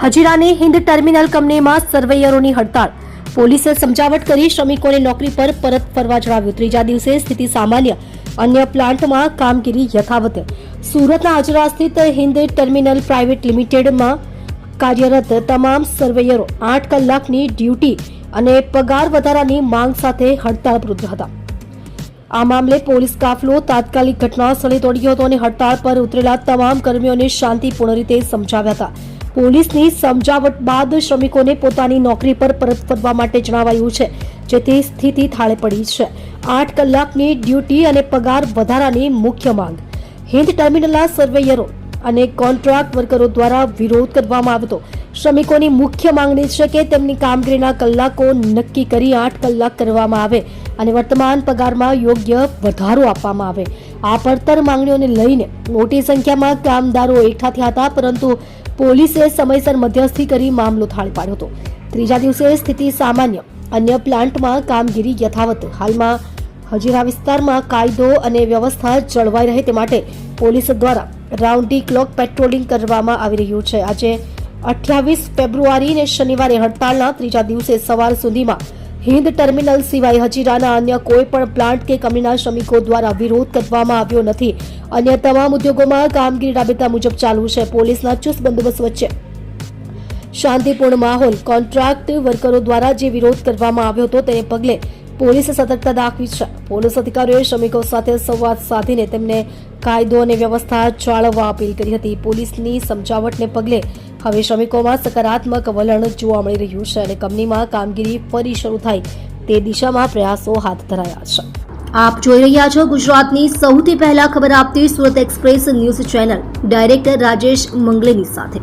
હજીરાની Hind terminal કંપનીમાં સર્વેયરોની હડતાળ. પોલીસે સમજાવટ કરી શ્રમિકોને નોકરી પર પરત ફરવા જણાવ્યું. ત્રીજા દિવસે સ્થિતિ સામાન્ય, અન્ય પ્લાન્ટમાં કામગીરી યથાવત. સુરતના હજીરા સ્થિત હિન્દ ટર્મિનલ પ્રાઇવેટ લિમિટેડમાં કાર્યરત તમામ સર્વેયરો 8 કલાકની ડ્યુટી અને પગાર વધારાની માંગ સાથે હડતાળ પર ઉતર્યા હતા. આ મામલે પોલીસ કાફલો તાત્કાલિક ઘટના સ્થળે દોડ્યો હતો અને હડતાળ પર ઉતરેલા તમામ કર્મીઓને શાંતિપૂર્ણ રીતે સમજાવ્યા હતા. પોલીસની સમજાવટ બાદ શ્રમિકોને પોતાની નોકરી પર પરત ફરવા માટે જણાવાયું છે, જેથી સ્થિતિ થાળે પડી છે. 8 કલાકની ડ્યુટી અને પગાર વધારાની મુખ્ય માંગ. હિન્દ ટર્મિનલના સર્વેયરો અને કોન્ટ્રાક્ટ વર્કરો દ્વારા વિરોધ કરવામાં આવ્યો હતો. શ્રમિકોની મુખ્ય માંગણી છે કે તેમની કામગીરીના કલાકો નક્કી કરી 8 કલાક કરવામાં આવે અને વર્તમાન પગારમાં યોગ્ય વધારો આપવામાં આવે. આ પડતર માંગણીઓને લઈને મોટી સંખ્યામાં કામદારો એકઠા થયા હતા, પરંતુ પોલીસે સમયસર મધ્યસ્થી કરી મામલો થાળી પાડ્યો હતો. ત્રીજા દિવસે સ્થિતિ સામાન્ય, અન્ય પ્લાન્ટમાં કામગીરી યથાવત. હાલમાં હજીરા વિસ્તારમાં કાયદો અને વ્યવસ્થા જળવાઈ રહે તે માટે પોલીસ દ્વારા રાઉન્ડ ધી ક્લોક પેટ્રોલિંગ કરવામાં આવી રહ્યું છે. આજે 28 ફેબ્રુઆરી અને શનિવારે હડતાળના ત્રીજા દિવસે સવાર સુધીમાં હિન્દ ટર્મિનલ સિવાય હજીરાના અન્ય કોઈ પણ પ્લાન્ટ કે કંપનીના શ્રમિકો દ્વારા વિરોધ કરવામાં આવ્યો નથી. અન્ય તમામ ઉદ્યોગોમાં કામગીરી રાબેતા મુજબ ચાલુ છે. પોલીસના ચુસ્ત બંદોબસ્ત વચ્ચે શાંતિપૂર્ણ માહોલ. કોન્ટ્રાક્ટ વર્કરો દ્વારા જે વિરોધ કરવામાં આવ્યો હતો તેને પગલે પોલીસે સતર્કતા દાખવી છે. પોલીસ અધિકારીઓએ શ્રમિકો સાથે સંવાદ સાધીને તેમને કાયદો અને વ્યવસ્થા જાળવવા અપીલ કરી હતી. પોલીસની સમજાવટને પગલે હવે શ્રમિકોમાં સકારાત્મક વલણ જોવા મળી રહ્યું છે અને કંપનીમાં કામગીરી ફરી શરૂ થાય તે દિશામાં પ્રયાસો હાથ ધરાયા છે. આપ જોઈ રહ્યા છો ગુજરાતની સૌથી પહેલા ખબર આપતી Surat express news channel, director Rajesh મંગલેની સાથે.